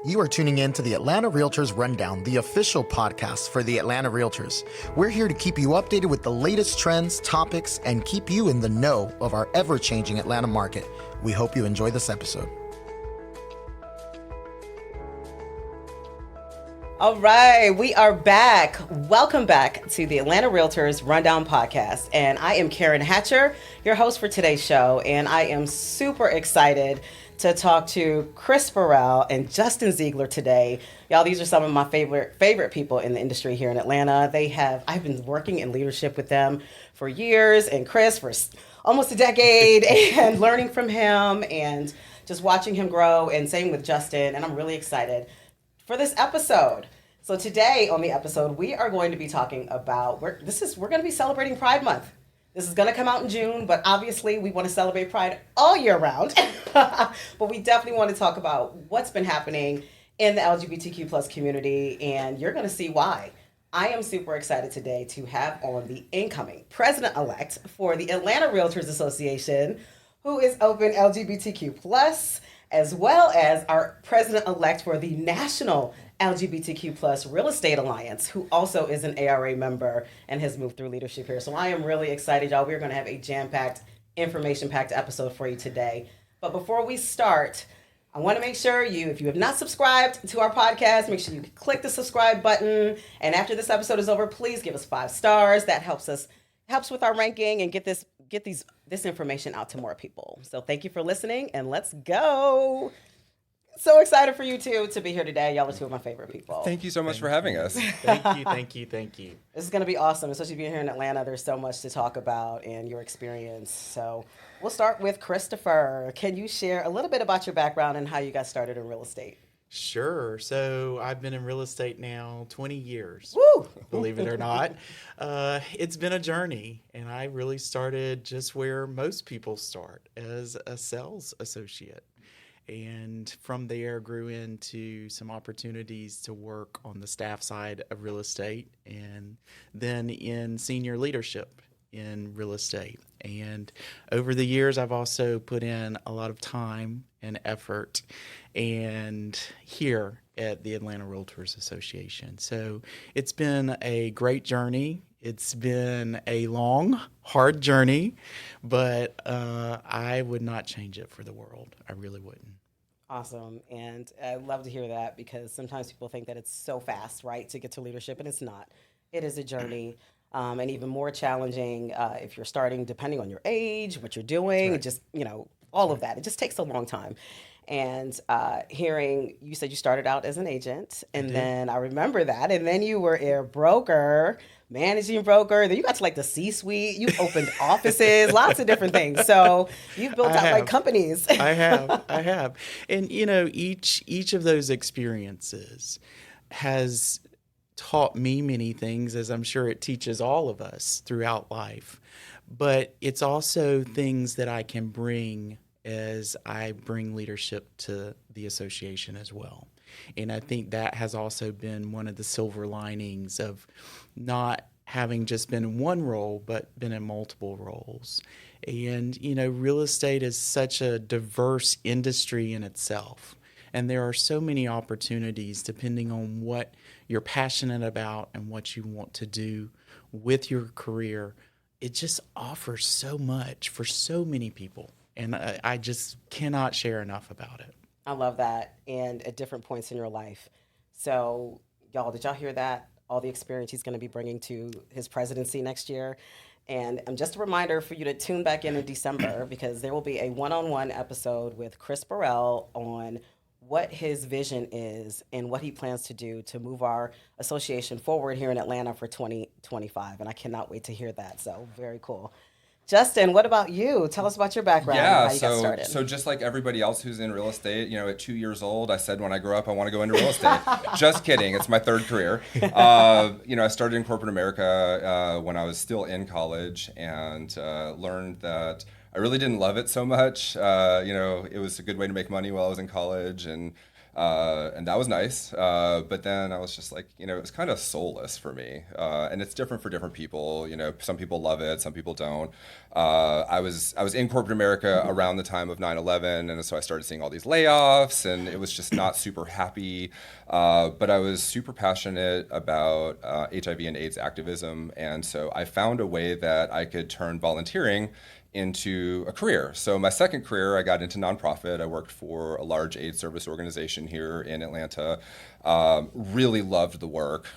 You are tuning in to the Atlanta Realtors Rundown, the official podcast for the Atlanta Realtors. We're here to keep you updated with the latest trends, topics, and keep you in the know of our ever-changing Atlanta market. We hope you enjoy this episode. All right, we are back. Welcome back to the Atlanta Realtors Rundown podcast. And I am Karen Hatcher, your host for today's show. And I am super excited to talk to Chris Burell and Justin Ziegler today. Y'all, these are some of my favorite people in the industry here in Atlanta. I've been working in leadership with them for years, and Chris for almost a decade, and learning from him and just watching him grow, and same with Justin. And I'm really excited for this episode. So today on the episode, we are going to be talking about, we're going to be celebrating Pride Month. This is going to come out in June, but obviously we want to celebrate Pride all year round. But we definitely want to talk about what's been happening in the LGBTQ plus community, and you're going to see why. I am super excited today to have on the incoming president-elect for the Atlanta Realtors Association, who is open LGBTQ plus, as well as our president-elect for the National LGBTQ plus Real Estate Alliance, who also is an ARA member and has moved through leadership here. So I am really excited, y'all. We're going to have a jam-packed, information-packed episode for you today. But before we start, I want to make sure if you have not subscribed to our podcast, make sure you click the subscribe button. And after this episode is over, please give us 5 stars. That helps with our ranking and get this information out to more people. So thank you for listening, and let's go. So excited for you two to be here today. Y'all are two of my favorite people. Thank you so much for having us. Thank you. This is going to be awesome, especially being here in Atlanta. There's so much to talk about and your experience. So we'll start with Christopher. Can you share a little bit about your background and how you got started in real estate? Sure. So I've been in real estate now 20 years. Woo! Believe it or not. It's been a journey, and I really started just where most people start, as a sales associate. And from there grew into some opportunities to work on the staff side of real estate, and then in senior leadership in real estate. And over the years, I've also put in a lot of time and effort and here at the Atlanta Realtors Association. So it's been a great journey. It's been a long, hard journey, but I would not change it for the world. I really wouldn't. Awesome. And I love to hear that, because sometimes people think that it's so fast, right, to get to leadership, and it's not. It is a journey, and even more challenging if you're starting, depending on your age, what you're doing, Right. just, all of that. It just takes a long time. And hearing, you said you started out as an agent, and then I remember that, and then you were a broker, managing broker, then you got to like the C-suite, you opened offices, lots of different things. So you've built out like companies. I have. And each of those experiences has taught me many things, as I'm sure it teaches all of us throughout life. But it's also things that I can bring as I bring leadership to the association as well. And I think that has also been one of the silver linings of not having just been in one role, but been in multiple roles. And, real estate is such a diverse industry in itself. And there are so many opportunities depending on what you're passionate about and what you want to do with your career. It just offers so much for so many people. And I just cannot share enough about it. I love that. And at different points in your life. So, y'all, did y'all hear that? All the experience he's going to be bringing to his presidency next year. And just a reminder for you to tune back in December, because there will be a one-on-one episode with Chris Burell on what his vision is and what he plans to do to move our association forward here in Atlanta for 2025. And I cannot wait to hear that. So very cool. Justin, what about you? Tell us about your background and how you got started. So just like everybody else who's in real estate, at 2 years old, I said when I grow up, I want to go into real estate. Just kidding. It's my third career. I started in corporate America when I was still in college, and learned that I really didn't love it so much. It was a good way to make money while I was in college, and And that was nice. But then I was just like, it was kind of soulless for me. And it's different for different people. Some people love it, some people don't. I was in corporate America around the time of 9/11, and so I started seeing all these layoffs, and it was just not super happy. But I was super passionate about HIV and AIDS activism, and so I found a way that I could turn volunteering into a career. So my second career, I got into nonprofit. I worked for a large AIDS service organization here in Atlanta. Really loved the work.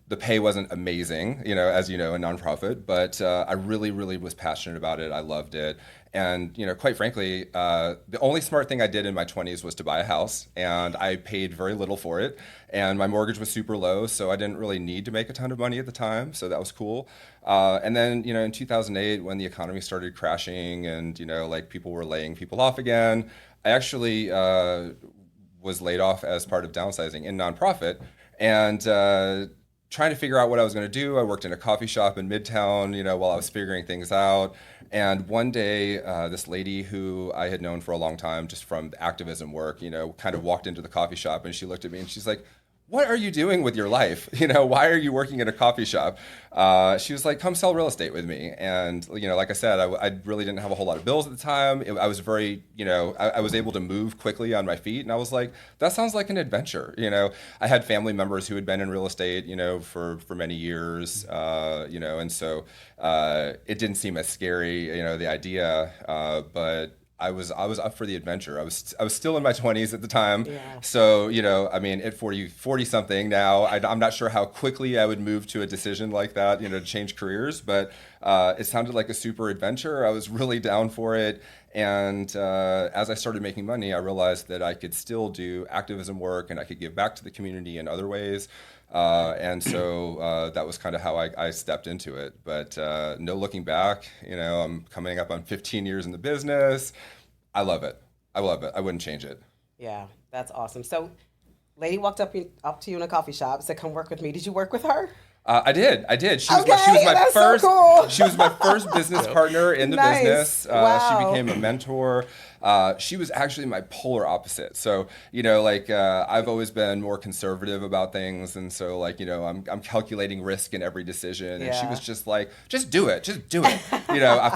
The pay wasn't amazing, as you know, in nonprofit, but I really, really was passionate about it. I loved it. And, quite frankly, the only smart thing I did in my 20s was to buy a house, and I paid very little for it. And my mortgage was super low, so I didn't really need to make a ton of money at the time, so that was cool. And then, in 2008, when the economy started crashing and, people were laying people off again, I actually was laid off as part of downsizing in nonprofit. And trying to figure out what I was going to do. I worked in a coffee shop in Midtown, while I was figuring things out. And one day, this lady who I had known for a long time, just from the activism work, kind of walked into the coffee shop, and she looked at me and she's like, "What are you doing with your life? Why are you working in a coffee shop?" She was like, "Come sell real estate with me." And, like I said, I really didn't have a whole lot of bills at the time. I was very, I was able to move quickly on my feet. And I was like, that sounds like an adventure. I had family members who had been in real estate, for many years, and so it didn't seem as scary, the idea, but I was up for the adventure. I was still in my 20s at the time. Yeah. So, at 40 something now, I'm not sure how quickly I would move to a decision like that, to change careers, but it sounded like a super adventure. I was really down for it. And as I started making money, I realized that I could still do activism work and I could give back to the community in other ways. And so that was kind of how I stepped into it. But no looking back, I'm coming up on 15 years in the business. I love it. I love it. I wouldn't change it. Yeah, that's awesome. So, lady walked up to you in a coffee shop, said, "Come work with me." Did you work with her? I did. She was Okay, my that's so first. cool. She was my first business partner in the Nice. business. Wow. She became a mentor. She was actually my polar opposite. So I've always been more conservative about things, and so I'm calculating risk in every decision. And she Yeah. was just like, just do it,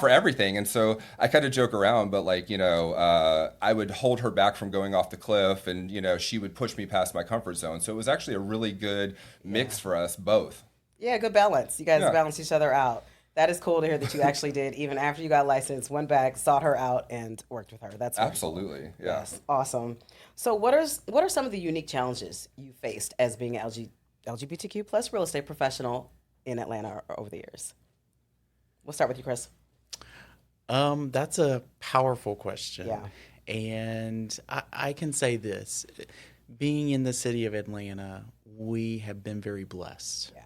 for everything. And so I kind of joke around, but I would hold her back from going off the cliff, and she would push me past my comfort zone. So it was actually a really good mix for us both. Yeah, good balance. You guys Yeah. balance each other out. That is cool to hear that you actually did, even after you got licensed, went back, sought her out, and worked with her. That's very cool. Absolutely. Yeah. Yes, awesome. So what are some of the unique challenges you faced as being an LGBTQ plus real estate professional in Atlanta over the years? We'll start with you, Chris. That's a powerful question. Yeah. And I can say this, being in the city of Atlanta, we have been very blessed. Yeah.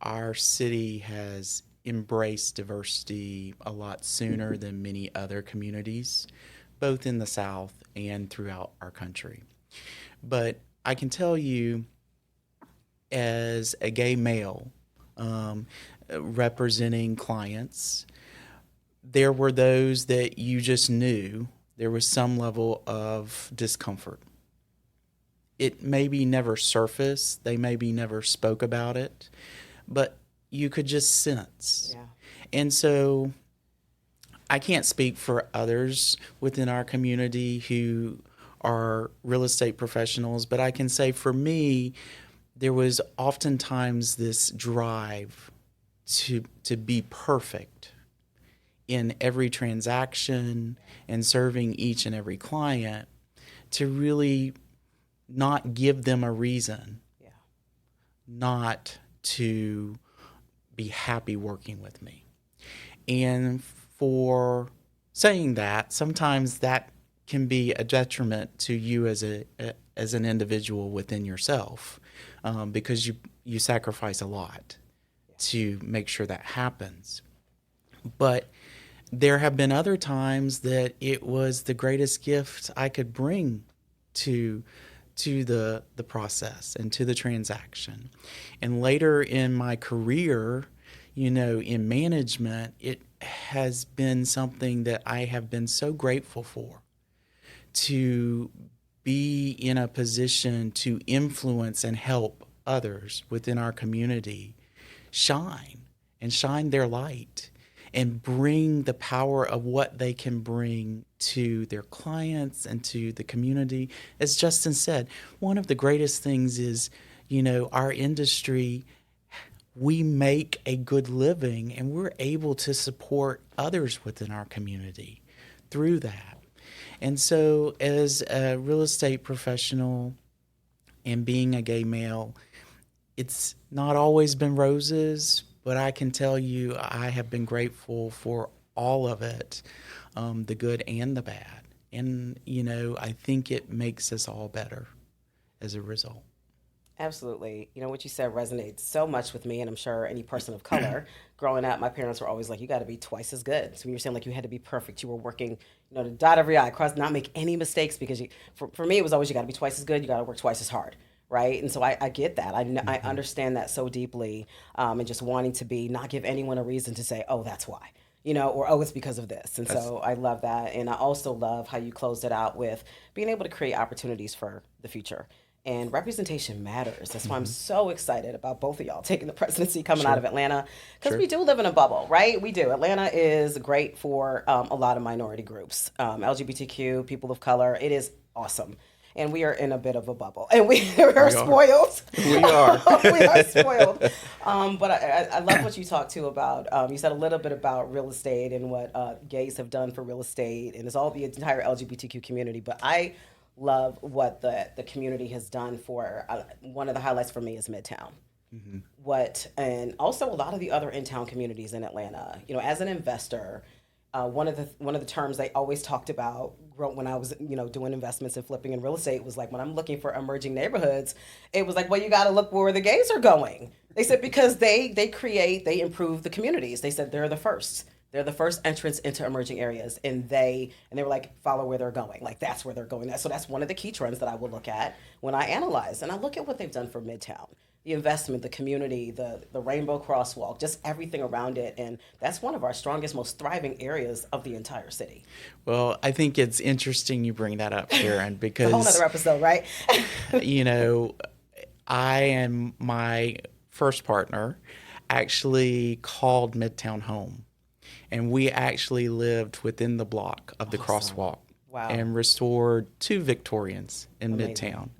Our city has embraced diversity a lot sooner than many other communities, both in the South and throughout our country. But I can tell you, as a gay male representing clients, there were those that you just knew there was some level of discomfort. It maybe never surfaced, they maybe never spoke about it, but you could just sense. Yeah. And so I can't speak for others within our community who are real estate professionals, but I can say for me, there was oftentimes this drive to be perfect in every transaction and serving each and every client, to really not give them a reason not to be happy working with me. And for saying that, sometimes that can be a detriment to you as an individual within yourself, because you sacrifice a lot to make sure that happens. But there have been other times that it was the greatest gift I could bring to the process and to the transaction. And later in my career, in management, it has been something that I have been so grateful for, to be in a position to influence and help others within our community shine and shine their light and bring the power of what they can bring to their clients and to the community. As Justin said, one of the greatest things is, our industry, we make a good living and we're able to support others within our community through that. And so as a real estate professional and being a gay male, it's not always been roses, but I can tell you I have been grateful for all of it, the good and the bad. And, I think it makes us all better as a result. Absolutely. What you said resonates so much with me, and I'm sure any person of color. Growing up, my parents were always like, you got to be twice as good. So when you're saying like you had to be perfect, you were working, to dot every I, cross, not make any mistakes, because for me, it was always you got to be twice as good, you got to work twice as hard. Right. And so I get that. I understand that so deeply, and just wanting to not give anyone a reason to say, oh, that's why, or, oh, it's because of this. And so I love that. And I also love how you closed it out with being able to create opportunities for the future. And representation matters. That's why I'm so excited about both of y'all taking the presidency coming out of Atlanta, because we do live in a bubble, right? We do. Atlanta is great for a lot of minority groups, LGBTQ, people of color. It is awesome. And we are in a bit of a bubble, and we are spoiled. We are. We are spoiled. But I love what you talked to about. You said a little bit about real estate and what gays have done for real estate, and it's all the entire LGBTQ community. But I love what the community has done for one of the highlights for me is Midtown. And also a lot of the other in-town communities in Atlanta. As an investor, one of the terms they always talked about when I was doing investments and flipping in real estate was like, when I'm looking for emerging neighborhoods, it was like, well, you got to look where the gays are going. They said because they improve the communities. They said they're the first. They're the first entrance into emerging areas, and they were like, follow where they're going. Like, that's where they're going. So that's one of the key trends that I will look at when I analyze. And I look at what they've done for Midtown, the investment, the community, the Rainbow Crosswalk, just everything around it. And that's one of our strongest, most thriving areas of the entire city. Well, I think it's interesting you bring that up, Karen, because a whole other episode, right? I and my first partner actually called Midtown home. And we actually lived within the block of the crosswalk. Wow. And restored 2 Victorians in Midtown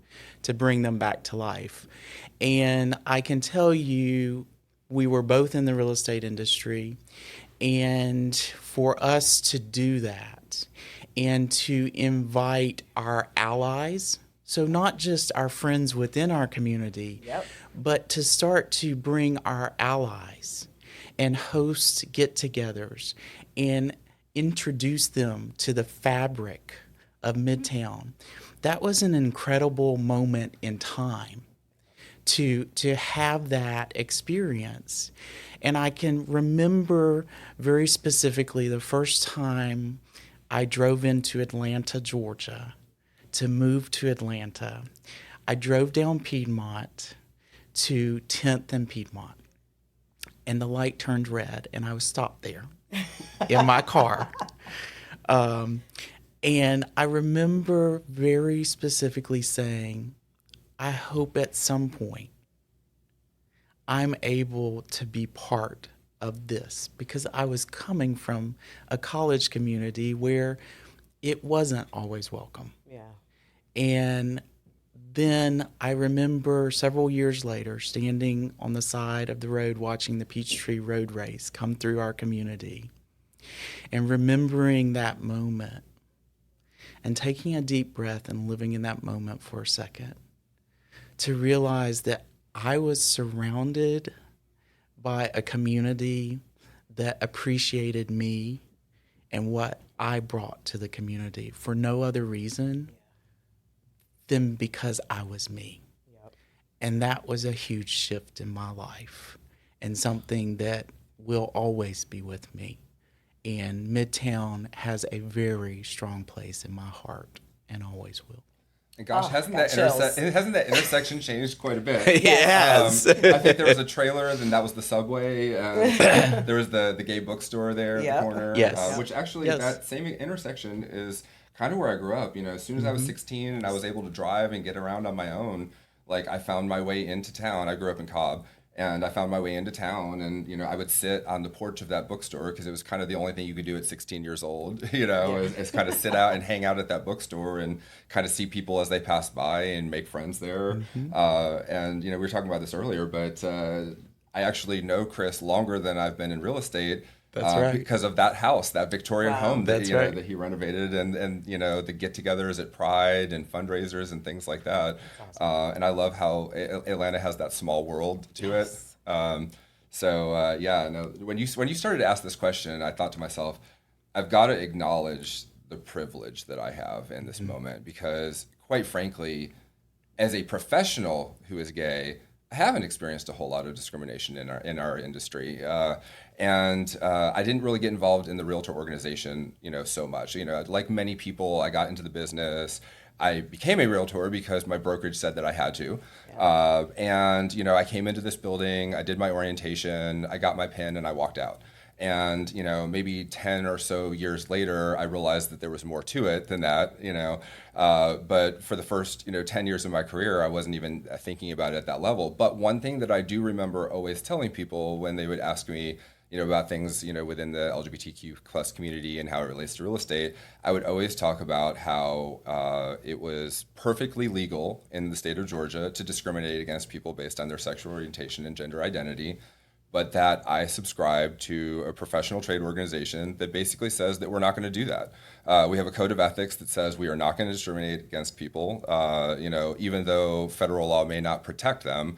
to bring them back to life. And I can tell you, we were both in the real estate industry. And for us to do that and to invite our allies, so not just our friends within our community, but to start to bring our allies and host get-togethers and introduce them to the fabric of Midtown. That was an incredible moment in time to have that experience. And I can remember very specifically the first time I drove into Atlanta, Georgia, to move to Atlanta. I drove down Piedmont to 10th and Piedmont. And the light turned red, and I was stopped there in my car. And I remember very specifically saying, I hope at some point I'm able to be part of this, because I was coming from a college community where it wasn't always welcome. Yeah. And then I remember several years later standing on the side of the road watching the Peachtree Road Race come through our community and remembering that moment and taking a deep breath and living in that moment for a second to realize that I was surrounded by a community that appreciated me and what I brought to the community for no other reason than because I was me. And that was a huge shift in my life and something that will always be with me. And Midtown has a very strong place in my heart and always will. And gosh, hasn't that intersection changed quite a bit? It has. I think there was a trailer, then that was the subway. There was the gay bookstore there at the corner. Yes. Which actually, that same intersection is kind of where I grew up. As soon as I was 16 and I was able to drive and get around on my own, like I found my way into town. I grew up in Cobb. And I found my way into town, and I would sit on the porch of that bookstore because it was kind of the only thing you could do at 16 years old. Is kind of sit out and hang out at that bookstore and kind of see people as they pass by and make friends there. And we were talking about this earlier, but I actually know Chris longer than I've been in real estate. That's right. Because of that house, that Victorian home that right. that he renovated, and the get-togethers at Pride and fundraisers and things like that. Awesome. And I love how Atlanta has that small world to it. When you started to ask this question, I thought to myself, I've got to acknowledge the privilege that I have in this moment, because quite frankly, as a professional who is gay, I haven't experienced a whole lot of discrimination in our industry, and I didn't really get involved in the realtor organization, so much. Like many people, I got into the business. I became a realtor because my brokerage said that I had to, and I came into this building. I did my orientation. I got my pin, and I walked out. And, maybe 10 or so years later, I realized that there was more to it than that, but for the first, 10 years of my career, I wasn't even thinking about it at that level. But one thing that I do remember always telling people when they would ask me, about things, within the LGBTQ plus community and how it relates to real estate, I would always talk about how it was perfectly legal in the state of Georgia to discriminate against people based on their sexual orientation and gender identity, but that I subscribe to a professional trade organization that basically says that we're not going to do that. We have a code of ethics that says we are not going to discriminate against people. Even though federal law may not protect them,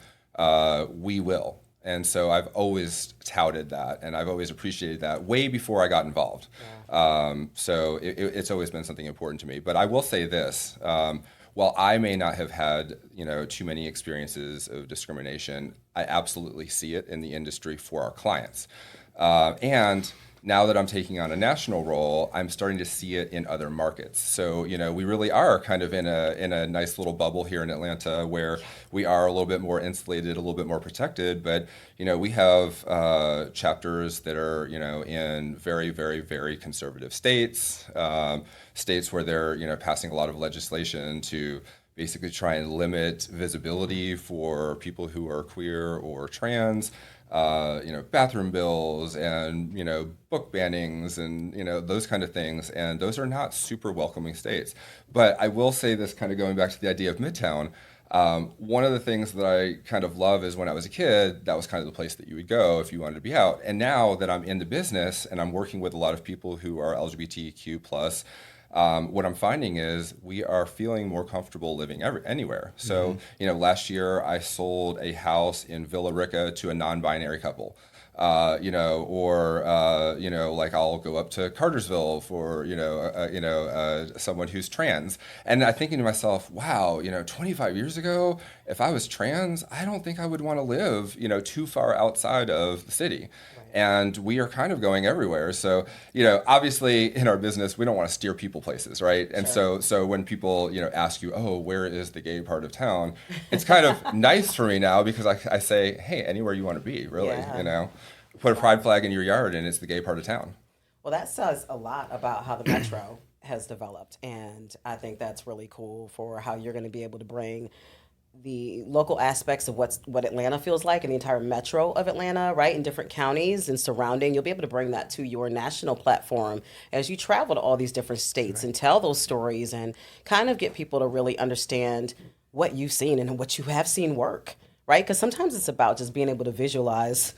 we will. And so I've always touted that, and I've always appreciated that way before I got involved. So it's always been something important to me. But I will say this. While I may not have had, too many experiences of discrimination, I absolutely see it in the industry for our clients. And now that I'm taking on a national role, I'm starting to see it in other markets. So, we really are kind of in a nice little bubble here in Atlanta where we are a little bit more insulated, a little bit more protected. But, we have chapters that are, in very, very, very conservative states, states where they're, passing a lot of legislation to basically try and limit visibility for people who are queer or trans. Bathroom bills and, book bannings and, those kind of things. And those are not super welcoming states. But I will say this, kind of going back to the idea of Midtown, one of the things that I kind of love is when I was a kid, that was kind of the place that you would go if you wanted to be out. And now that I'm in the business and I'm working with a lot of people who are LGBTQ plus, what I'm finding is we are feeling more comfortable living anywhere. So, last year I sold a house in Villa Rica to a non-binary couple. Like I'll go up to Cartersville for, someone who's trans. And I'm thinking to myself, wow, 25 years ago, if I was trans, I don't think I would want to live, too far outside of the city. And we are kind of going everywhere. So, obviously in our business, we don't want to steer people places, right? And so when people, ask you, oh, where is the gay part of town? It's kind of nice for me now because I say, hey, anywhere you want to be, really, Put a pride flag in your yard and it's the gay part of town. Well, that says a lot about how the Metro has developed. And I think that's really cool for how you're going to be able to bring the local aspects of what Atlanta feels like and the entire metro of Atlanta, right, in different counties and surrounding. You'll be able to bring that to your national platform as you travel to all these different states and tell those stories and kind of get people to really understand what you've seen and what you have seen work, right? Because sometimes it's about just being able to visualize,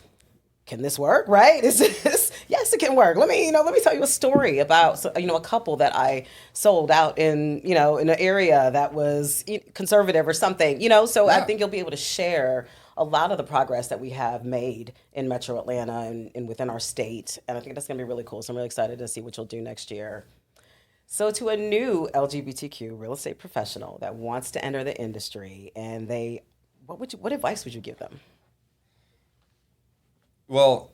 can this work, right? Is this, yes, it can work. Let me tell you a story about, a couple that I sold out in an area that was conservative or something, so I think you'll be able to share a lot of the progress that we have made in Metro Atlanta and within our state. And I think that's going to be really cool. So I'm really excited to see what you'll do next year. So to a new LGBTQ real estate professional that wants to enter the industry and what advice would you give them? Well,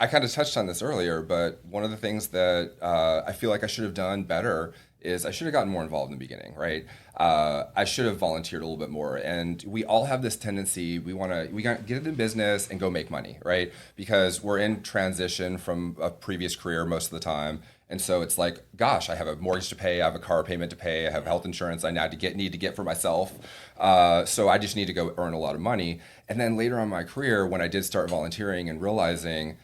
I kind of touched on this earlier, but one of the things that I feel like I should have done better is I should have gotten more involved in the beginning, right? I should have volunteered a little bit more. And we all have this tendency, we got to get into business and go make money, right? Because we're in transition from a previous career most of the time. And so it's like, gosh, I have a mortgage to pay, I have a car payment to pay, I have health insurance I need to get for myself. So I just need to go earn a lot of money. And then later on in my career, when I did start volunteering and realizing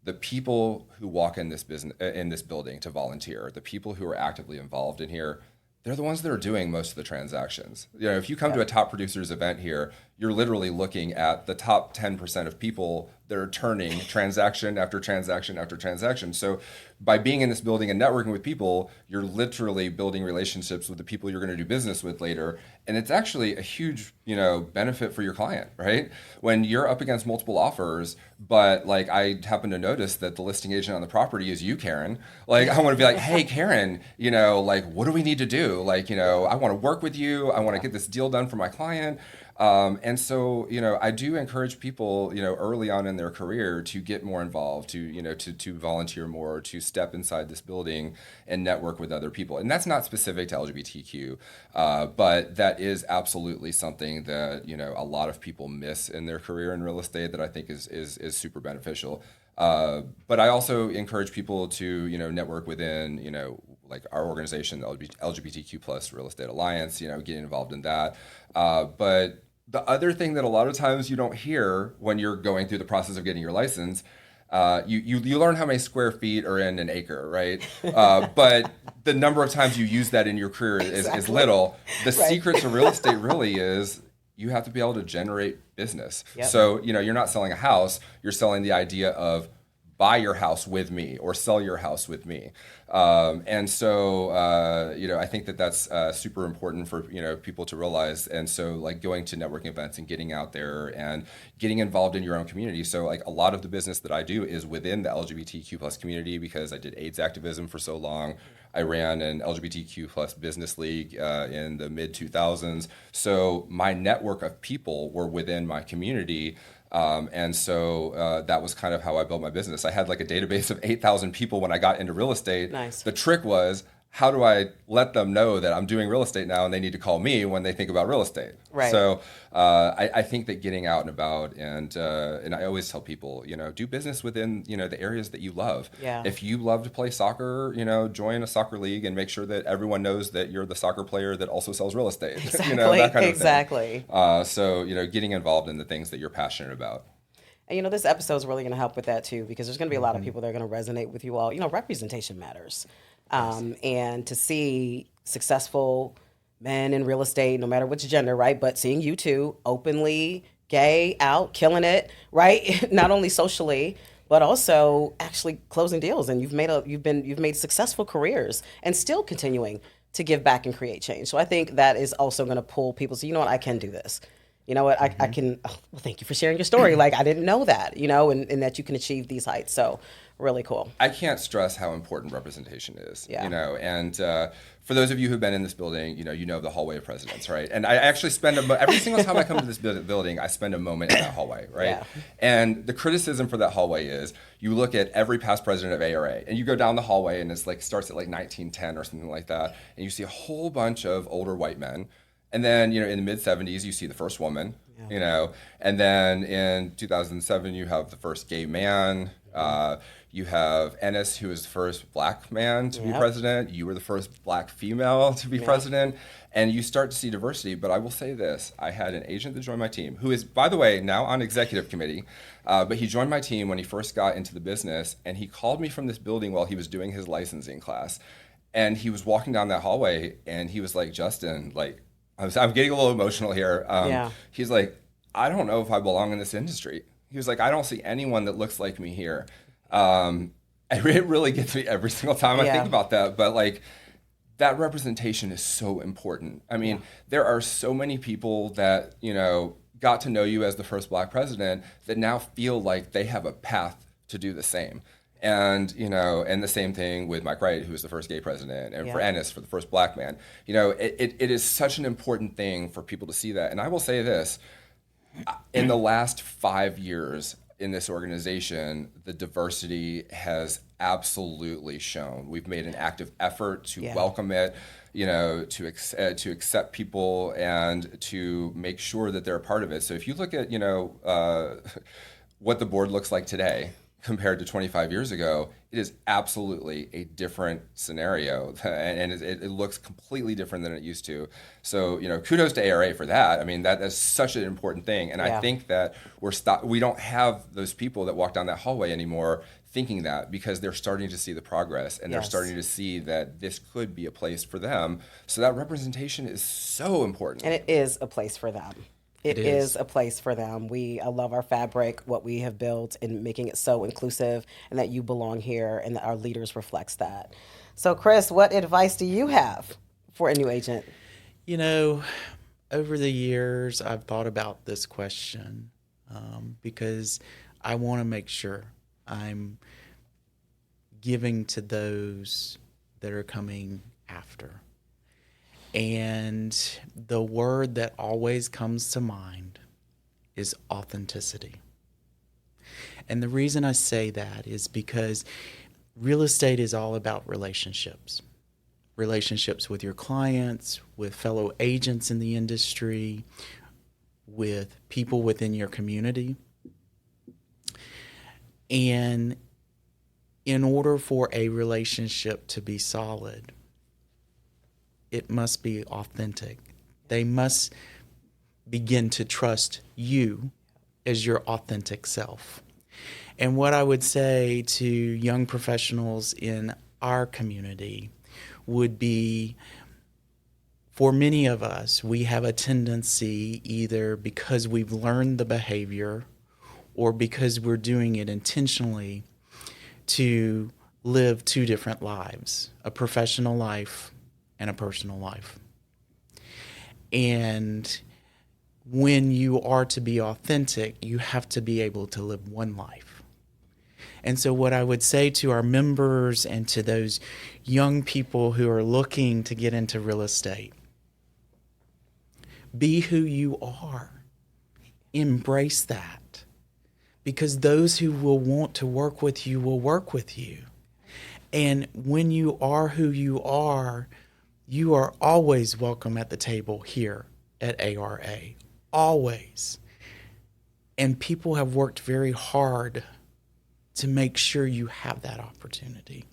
the people who walk in this building to volunteer, the people who are actively involved in here, they're the ones that are doing most of the transactions. If you come to a top producers event here, you're literally looking at the top 10% of people that are turning transaction after transaction after transaction. So by being in this building and networking with people, you're literally building relationships with the people you're going to do business with later. And it's actually a huge, benefit for your client, right? When you're up against multiple offers, but like I happen to notice that the listing agent on the property is you, Karen. Like I want to be like, hey, Karen, what do we need to do? I want to work with you. I want to get this deal done for my client. And so, I do encourage people, early on in their career to get more involved, to volunteer more, to step inside this building and network with other people. And that's not specific to LGBTQ, but that is absolutely something that, a lot of people miss in their career in real estate that I think is super beneficial. But I also encourage people to, network within, like our organization, the LGBTQ plus Real Estate Alliance, getting involved in that. But the other thing that a lot of times you don't hear when you're going through the process of getting your license, you learn how many square feet are in an acre, right? But the number of times you use that in your career is little. The secret to real estate really is you have to be able to generate business. Yep. So, you're not selling a house, you're selling the idea of buy your house with me or sell your house with me. And so, I think that that's super important for, people to realize. And so like going to networking events and getting out there and getting involved in your own community. So like a lot of the business that I do is within the LGBTQ plus community because I did AIDS activism for so long. I ran an LGBTQ plus business league in the mid 2000s. So my network of people were within my community. And so that was kind of how I built my business. I had like a database of 8,000 people when I got into real estate. Nice. The trick was, how do I let them know that I'm doing real estate now and they need to call me when they think about real estate? Right. So I think that getting out and about and I always tell people, do business within, the areas that you love. Yeah. If you love to play soccer, join a soccer league and make sure that everyone knows that you're the soccer player that also sells real estate. Exactly. That kind of exactly. thing. So, getting involved in the things that you're passionate about. And this episode is really going to help with that too, because there's going to be a lot of people that are going to resonate with you all. Representation matters. And to see successful men in real estate, no matter which gender, right? But seeing you two openly gay, out, killing it, right? Not only socially, but also actually closing deals. And you've made successful careers and still continuing to give back and create change. So I think that is also going to pull people. So I can do this. You know what, I can, well, thank you for sharing your story. Like, I didn't know that, and that you can achieve these heights. So really cool. I can't stress how important representation is, Yeah. And for those of you who've been in this building, you know the hallway of presidents, right? And I actually spend every single time I come to this building, I spend a moment in that hallway, right? Yeah. And the criticism for that hallway is you look at every past president of ARA and you go down the hallway and it's like starts at like 1910 or something like that. And you see a whole bunch of older white men. And then, in the mid 70s, you see the first woman, and then in 2007, you have the first gay man. You have Ennis, who was the first black man to be president. You were the first black female to be president. And you start to see diversity. But I will say this. I had an agent that joined my team, who is, by the way, now on executive committee. But he joined my team when he first got into the business. And he called me from this building while he was doing his licensing class. And he was walking down that hallway, and he was like, Justin, like, I'm getting a little emotional here. He's like, I don't know if I belong in this industry. He was like, I don't see anyone that looks like me here. It really gets me every single time I think about that. But like, that representation is so important. I mean, there are so many people that, got to know you as the first black president that now feel like they have a path to do the same. And, and the same thing with Mike Wright, who was the first gay president, and for Ennis, for the first black man. It is such an important thing for people to see that. And I will say this, in the last 5 years in this organization, the diversity has absolutely shown. We've made an active effort to welcome it, to accept people and to make sure that they're a part of it. So if you look at, what the board looks like today, compared to 25 years ago, it is absolutely a different scenario, and it looks completely different than it used to. So, kudos to ARA for that. I mean, that's such an important thing, and I think that we don't have those people that walk down that hallway anymore thinking that, because they're starting to see the progress, and they're starting to see that this could be a place for them. So that representation is so important. And it is a place for them. It is a place for them. I love our fabric, what we have built, and making it so inclusive, and that you belong here, and that our leaders reflects that. So, Chris, what advice do you have for a new agent? Over the years, I've thought about this question because I want to make sure I'm giving to those that are coming after. And the word that always comes to mind is authenticity. And the reason I say that is because real estate is all about relationships. Relationships with your clients, with fellow agents in the industry, with people within your community. And in order for a relationship to be solid, it must be authentic. They must begin to trust you as your authentic self. And what I would say to young professionals in our community would be, for many of us, we have a tendency, either because we've learned the behavior or because we're doing it intentionally, to live two different lives, a professional life and a personal life. And when you are to be authentic, you have to be able to live one life. And so what I would say to our members and to those young people who are looking to get into real estate, be who you are. Embrace that. Because those who will want to work with you will work with you. And when you are who you are always welcome at the table here at ARA. Always. And people have worked very hard to make sure you have that opportunity.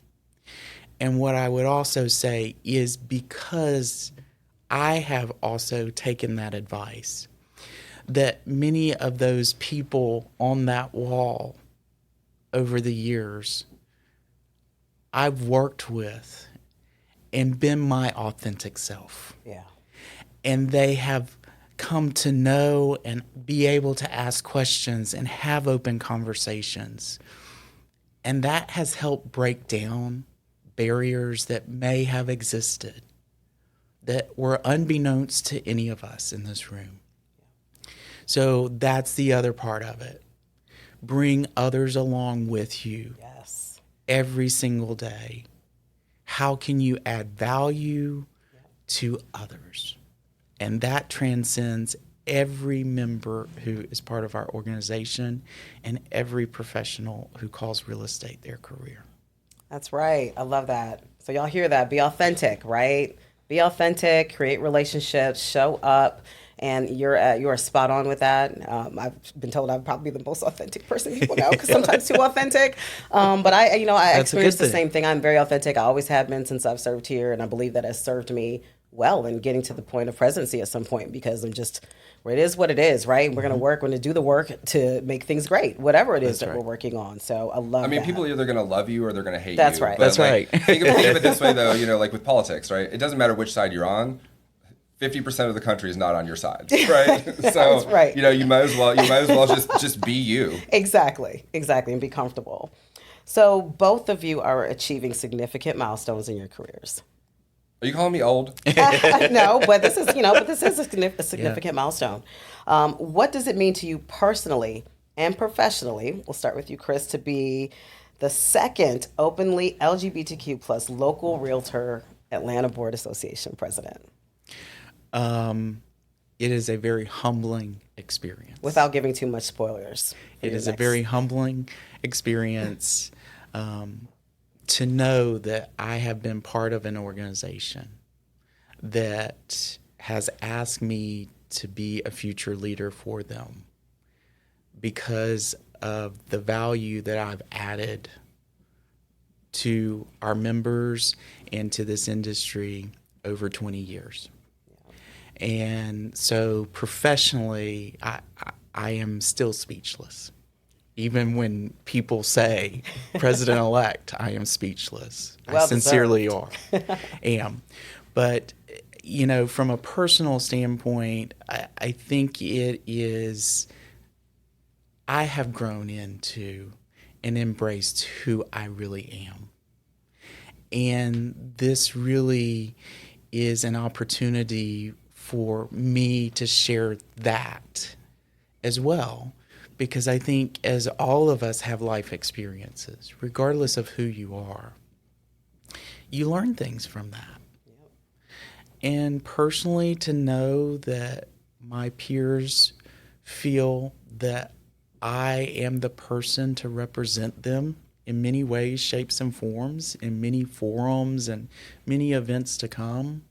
And what I would also say is, because I have also taken that advice, that many of those people on that wall over the years I've worked with and been my authentic self. Yeah. And they have come to know and be able to ask questions and have open conversations. And that has helped break down barriers that may have existed that were unbeknownst to any of us in this room. So that's the other part of it. Bring others along with you. Yes. Every single day. How can you add value to others? And that transcends every member who is part of our organization and every professional who calls real estate their career. That's right. I love that. So y'all hear that. Be authentic, right? Be authentic, create relationships, show up. And you're spot on with that. I've been told I'm probably the most authentic person people know, because sometimes too authentic. But I experienced the same thing. I'm very authentic. I always have been since I've served here, and I believe that has served me well in getting to the point of presidency at some point, because I'm just, where it is what it is, right? We're going to do the work to make things great, whatever it is that we're working on. So I love that. People are either going to love you or they're going to hate you. That's right. But think of it this way, though, like with politics, right? It doesn't matter which side you're on. 50% of the country is not on your side, right? So, right. You might as well just be you. Exactly, and be comfortable. So both of you are achieving significant milestones in your careers. Are you calling me old? No, but this is a significant milestone. What does it mean to you personally and professionally? We'll start with you, Chris, to be the second openly LGBTQ plus local realtor Atlanta Board Association president. It is a very humbling experience. Without giving too much spoilers. It is a very humbling experience to know that I have been part of an organization that has asked me to be a future leader for them because of the value that I've added to our members and to this industry over 20 years. And so professionally, I am still speechless. Even when people say President-elect, I am speechless. Well I sincerely am. But, you know, from a personal standpoint, I think it is, I have grown into and embraced who I really am. And this really is an opportunity for me to share that as well, because I think as all of us have life experiences, regardless of who you are, you learn things from that. Yep. And personally, to know that my peers feel that I am the person to represent them in many ways, shapes, and forms, in many forums and many events to come,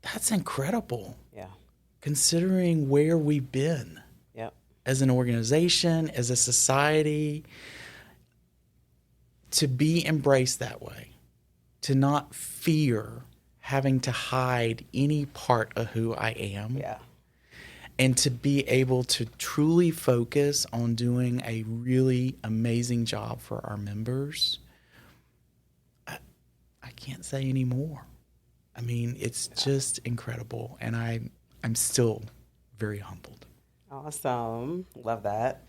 that's incredible. Yeah. Considering where we've been. Yep. As an organization, as a society, to be embraced that way, to not fear having to hide any part of who I am. Yeah. And to be able to truly focus on doing a really amazing job for our members, I can't say any more. I mean, it's just incredible, and I'm still very humbled. Awesome. Love that.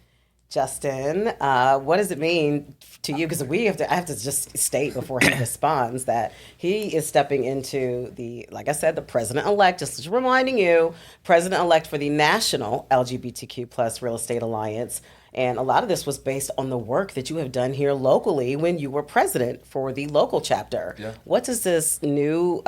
Justin, what does it mean to you? Because I have to just state before he responds that he is stepping into like I said, the president-elect, just reminding you, president-elect for the National LGBTQ plus Real Estate Alliance. And a lot of this was based on the work that you have done here locally when you were president for the local chapter. Yeah. What does this new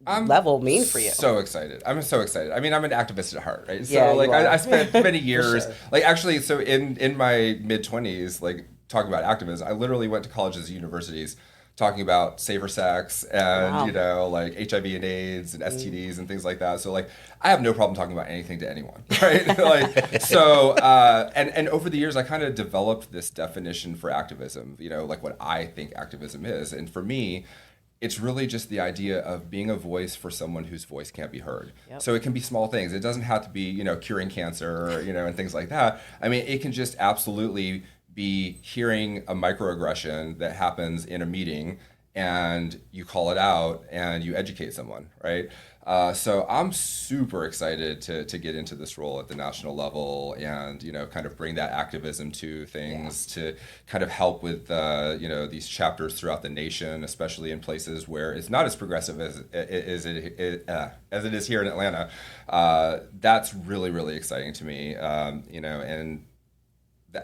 level mean for you? So excited. I'm so excited. I mean, I'm an activist at heart, right? So yeah, like I spent many years, sure. like actually, so in my mid-20s, like talking about activism, I literally went to colleges and universities talking about safer sex and, wow. you know, like HIV and AIDS and STDs and things like that. So like, I have no problem talking about anything to anyone, right? Like, so, and over the years, I kind of developed this definition for activism, you know, like what I think activism is. And for me, it's really just the idea of being a voice for someone whose voice can't be heard. Yep. So it can be small things. It doesn't have to be, you know, curing cancer, you know, and things like that. I mean, it can just absolutely be hearing a microaggression that happens in a meeting and you call it out and you educate someone, right? So I'm super excited to get into this role at the national level and, you know, kind of bring that activism to things to kind of help with, you know, these chapters throughout the nation, especially in places where it's not as progressive as it is here in Atlanta. That's really, really exciting to me, you know, and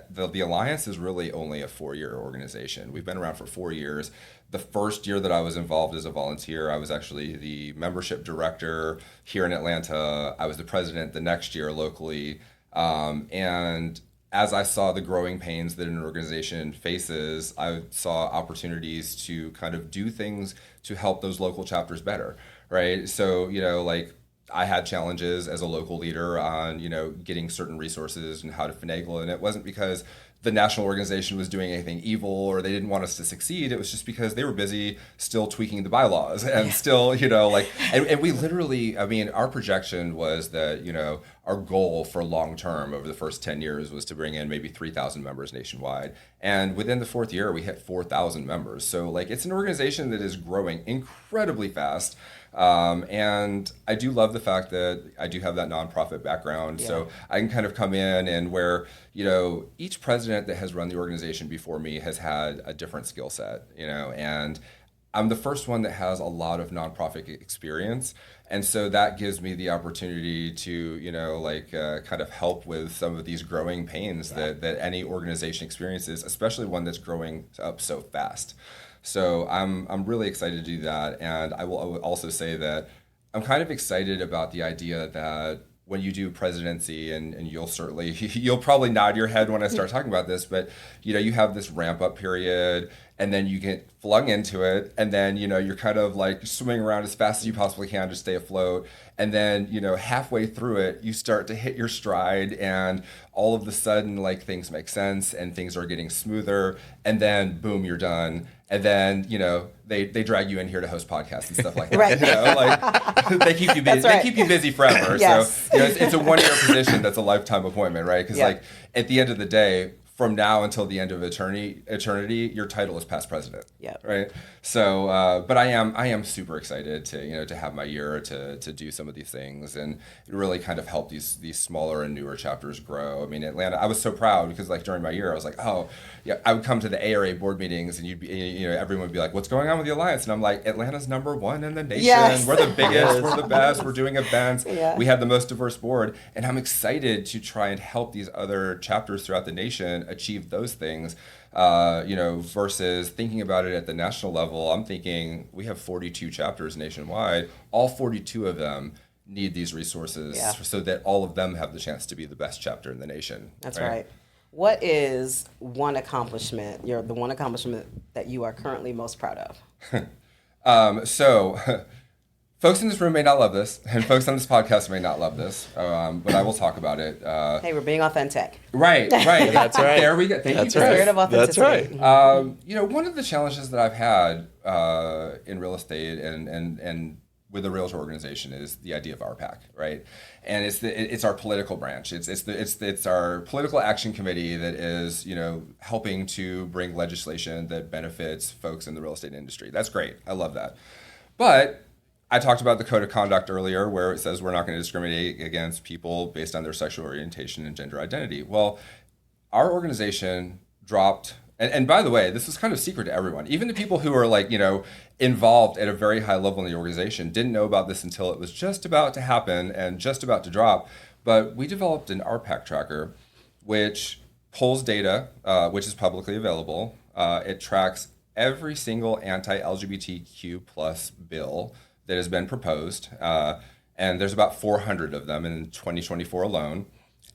the Alliance is really only a 4-year organization. We've been around for 4 years. The first year that I was involved as a volunteer, I was actually the membership director here in Atlanta. I was the president the next year locally. And as I saw the growing pains that an organization faces, I saw opportunities to kind of do things to help those local chapters better, right? So, you know, like, I had challenges as a local leader on, you know, getting certain resources and how to finagle. And it wasn't because the national organization was doing anything evil or they didn't want us to succeed. It was just because they were busy still tweaking the bylaws and still, you know, like, and we literally, I mean, our projection was that, you know, our goal for long term over the first 10 years was to bring in maybe 3,000 members nationwide. And within the 4th year, we hit 4,000 members. So like, it's an organization that is growing incredibly fast. And I do love the fact that I do have that nonprofit background. Yeah. So I can kind of come in and where, you know, each president that has run the organization before me has had a different skill set, you know, and I'm the first one that has a lot of nonprofit experience. And so that gives me the opportunity to, you know, like kind of help with some of these growing pains that any organization experiences, especially one that's growing up so fast. So I'm really excited to do that. And I will also say that I'm kind of excited about the idea that when you do presidency, and you'll probably nod your head when I start talking about this, but, you know, you have this ramp up period. and then you get flung into it, and then you're kind of like swimming around as fast as you possibly can to stay afloat, and then halfway through it you start to hit your stride, and all of a sudden like things make sense and things are getting smoother, and then boom, you're done. And then they drag you in here to host podcasts and stuff like that. Right. Like they keep you busy. That's right. They keep you busy forever. Yes. So it's a 1-year position that's a lifetime appointment, right? Because like at the end of the day, from now until the end of eternity, your title is past president. Yeah. Right. So, but I am super excited to have my year to do some of these things and really kind of help these smaller and newer chapters grow. I mean, Atlanta, I was so proud because like during my year, I was like, oh yeah, I would come to the ARA board meetings and everyone would be like, what's going on with the Alliance? And I'm like, Atlanta's #1 in the nation. Yes. We're the biggest. We're the best. We're doing events. Yeah. We have the most diverse board, and I'm excited to try and help these other chapters throughout the nation achieve those things, versus thinking about it at the national level. I'm thinking we have 42 chapters nationwide. All 42 of them need these resources so that all of them have the chance to be the best chapter in the nation. That's right. What is the one accomplishment that you are currently most proud of? So folks in this room may not love this, and folks on this podcast may not love this, but I will talk about it. Hey, we're being authentic. Right. That's right. There we go. Thank you. The spirit of authenticity. That's right. One of the challenges that I've had in real estate and with the realtor organization is the idea of RPAC, right? And it's our political branch. It's our political action committee that is helping to bring legislation that benefits folks in the real estate industry. That's great. I love that. But I talked about the code of conduct earlier, where it says we're not going to discriminate against people based on their sexual orientation and gender identity. Well, our organization dropped. And by the way, this is kind of secret to everyone. Even the people who are like, involved at a very high level in the organization didn't know about this until it was just about to happen and just about to drop. But we developed an RPAC tracker, which pulls data, which is publicly available. It tracks every single anti-LGBTQ plus bill that has been proposed. And there's about 400 of them in 2024 alone.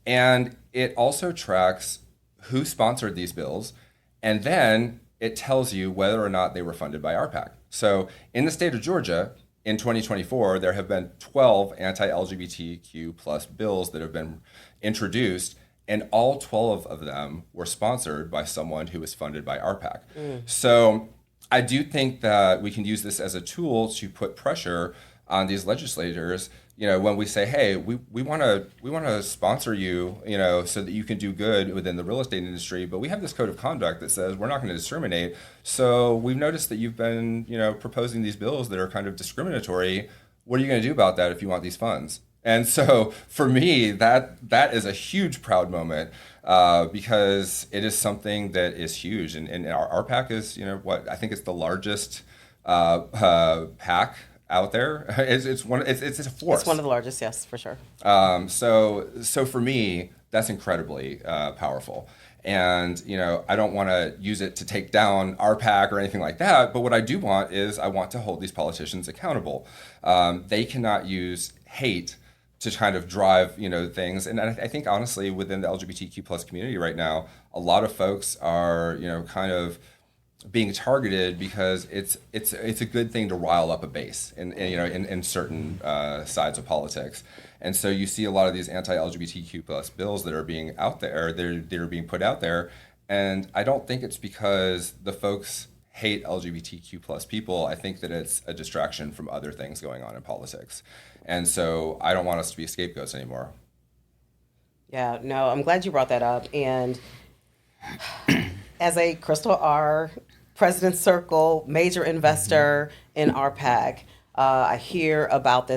And it also tracks who sponsored these bills. And then it tells you whether or not they were funded by RPAC. So in the state of Georgia, in 2024, there have been 12 anti-LGBTQ plus bills that have been introduced, and all 12 of them were sponsored by someone who was funded by RPAC. So I do think that we can use this as a tool to put pressure on these legislators. When we say, hey, we want to sponsor you, so that you can do good within the real estate industry, but we have this code of conduct that says we're not going to discriminate. So we've noticed that you've been, proposing these bills that are kind of discriminatory. What are you going to do about that if you want these funds? And so for me, that is a huge proud moment, because it is something that is huge. And our PAC is, I think it's the largest PAC out there. It's a force. It's one of the largest, yes, for sure. So for me, that's incredibly powerful. And I don't want to use it to take down our PAC or anything like that. But what I do want is I want to hold these politicians accountable. They cannot use hate to kind of drive things. And I think honestly, within the LGBTQ plus community right now, a lot of folks are kind of being targeted because it's a good thing to rile up a base in certain sides of politics. And so you see a lot of these anti-LGBTQ plus bills that are being out there, they're being put out there. And I don't think it's because the folks hate LGBTQ plus people. I think that it's a distraction from other things going on in politics. And so I don't want us to be scapegoats anymore. Yeah, no, I'm glad you brought that up. And as a Crystal R. President's Circle major investor in RPAC, I hear about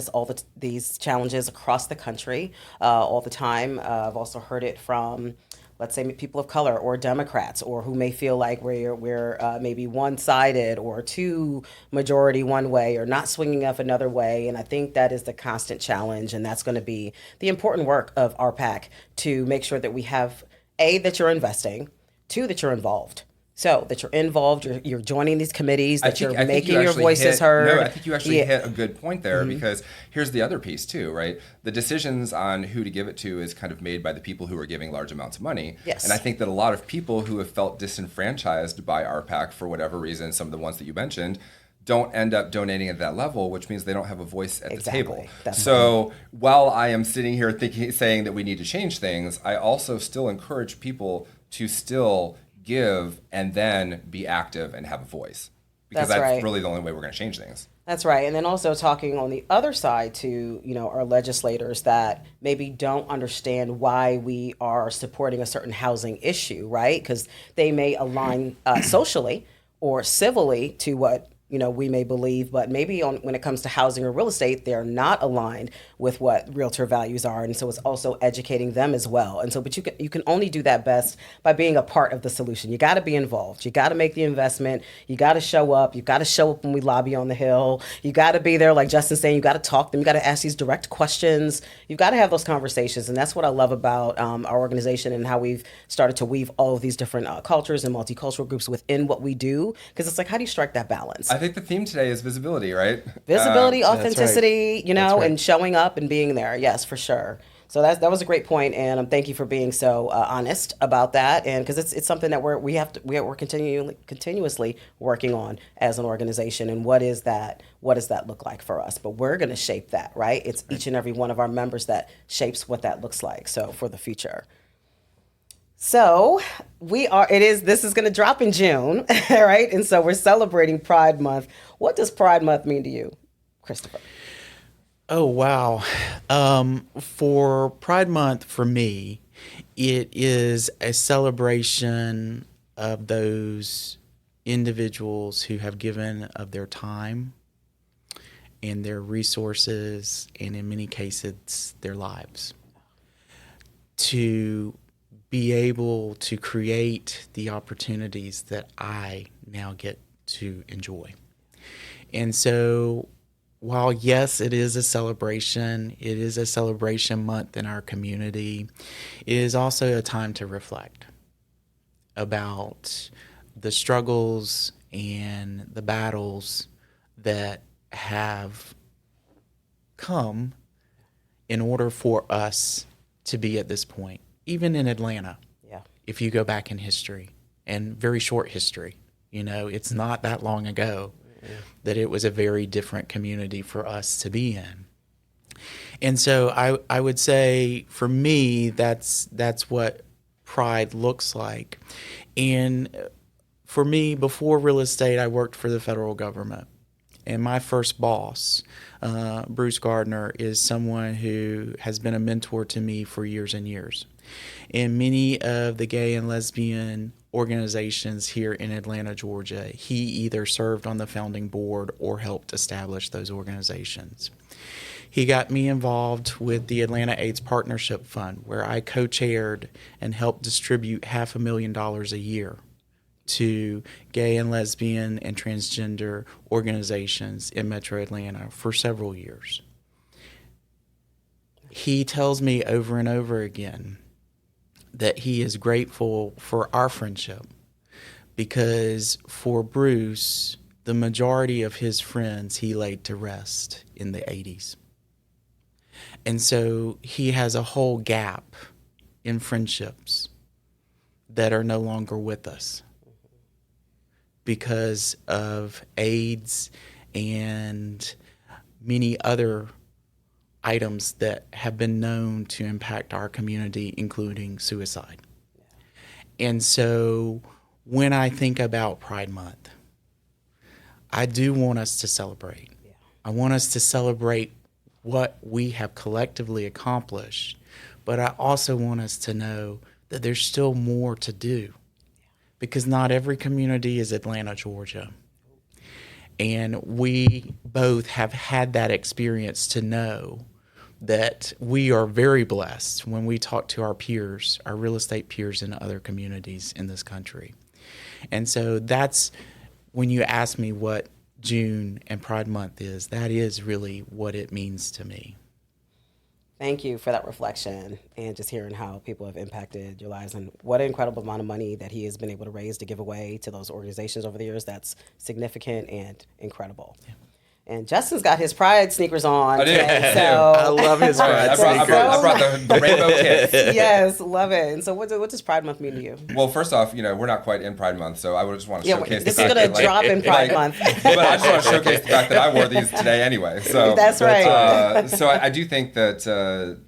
these challenges across the country all the time. I've also heard it from, let's say, people of color or Democrats, or who may feel like we're maybe one-sided or too majority one way or not swinging up another way. And I think that is the constant challenge, and that's going to be the important work of RPAC to make sure that we have, A, that you're investing, 2, that you're involved. So that you're involved, you're joining these committees, that you're I think making you your actually voices heard. No, I think you actually Yeah. hit a good point there, because here's the other piece too, right? The decisions on who to give it to is kind of made by the people who are giving large amounts of money. Yes. And I think that a lot of people who have felt disenfranchised by RPAC for whatever reason, some of the ones that you mentioned, don't end up donating at that level, which means they don't have a voice at the table. That's so while I am sitting here saying that we need to change things, I also still encourage people to still give and then be active and have a voice, because That's right. really the only way we're going to change things. That's right. And then also talking on the other side to, our legislators that maybe don't understand why we are supporting a certain housing issue, right? Because they may align socially or civilly to what we may believe, but maybe when it comes to housing or real estate, they're not aligned with what realtor values are. And so it's also educating them as well. And so, but you can only do that best by being a part of the solution. You got to be involved. You got to make the investment. You got to show up. You got to show up when we lobby on the Hill. You got to be there, like Justin's saying. You got to talk to them. You got to ask these direct questions. You've got to have those conversations. And that's what I love about our organization and how we've started to weave all of these different cultures and multicultural groups within what we do. Because it's like, how do you strike that balance? I think the theme today is visibility, right? Visibility, That's authenticity, right. and showing up and being there. Yes, for sure. So that was a great point, and thank you for being so honest about that. And because it's something that we're continuously working on as an organization. And what does that look like for us? But we're going to shape that, right? It's each and every one of our members that shapes what that looks like. So for the future. So this is going to drop in June, right? And so we're celebrating Pride Month. What does Pride Month mean to you, Christopher? Oh, wow. For Pride Month, for me, it is a celebration of those individuals who have given of their time and their resources, and in many cases, their lives, to be able to create the opportunities that I now get to enjoy. And so while, yes, it is a celebration month in our community, it is also a time to reflect about the struggles and the battles that have come in order for us to be at this point. Even in Atlanta, if you go back in history, and very short history, it's not that long ago that it was a very different community for us to be in. And so I would say for me, that's what pride looks like. And for me, before real estate, I worked for the federal government. And my first boss, Bruce Gardner, is someone who has been a mentor to me for years and years. In many of the gay and lesbian organizations here in Atlanta, Georgia, he either served on the founding board or helped establish those organizations. He got me involved with the Atlanta AIDS Partnership Fund, where I co-chaired and helped distribute $500,000 a year to gay and lesbian and transgender organizations in Metro Atlanta for several years. He tells me over and over again that he is grateful for our friendship, because for Bruce, the majority of his friends he laid to rest in the 80s. And so he has a whole gap in friendships that are no longer with us because of AIDS and many other items that have been known to impact our community, including suicide. And so when I think about Pride Month, I do want us to celebrate. I want us to celebrate what we have collectively accomplished, but I also want us to know that there's still more to do, because not every community is Atlanta, Georgia. And we both have had that experience to know that we are very blessed when we talk to our peers, our real estate peers in other communities in this country. And so that's when you ask me what June and Pride Month is, that is really what it means to me. Thank you for that reflection and just hearing how people have impacted your lives and what an incredible amount of money that he has been able to raise to give away to those organizations over the years. That's significant and incredible. Yeah. And Justin's got his Pride sneakers on. I do. Today, so I love his Pride sneakers. I brought the rainbow kits. Yes, love it. And so what does Pride Month mean to you? Well, first off, we're not quite in Pride Month, so I would just want to showcase this the is fact going to that, drop in Pride Month. But I just want to showcase the fact that I wore these today anyway. So that's right. So I do think that.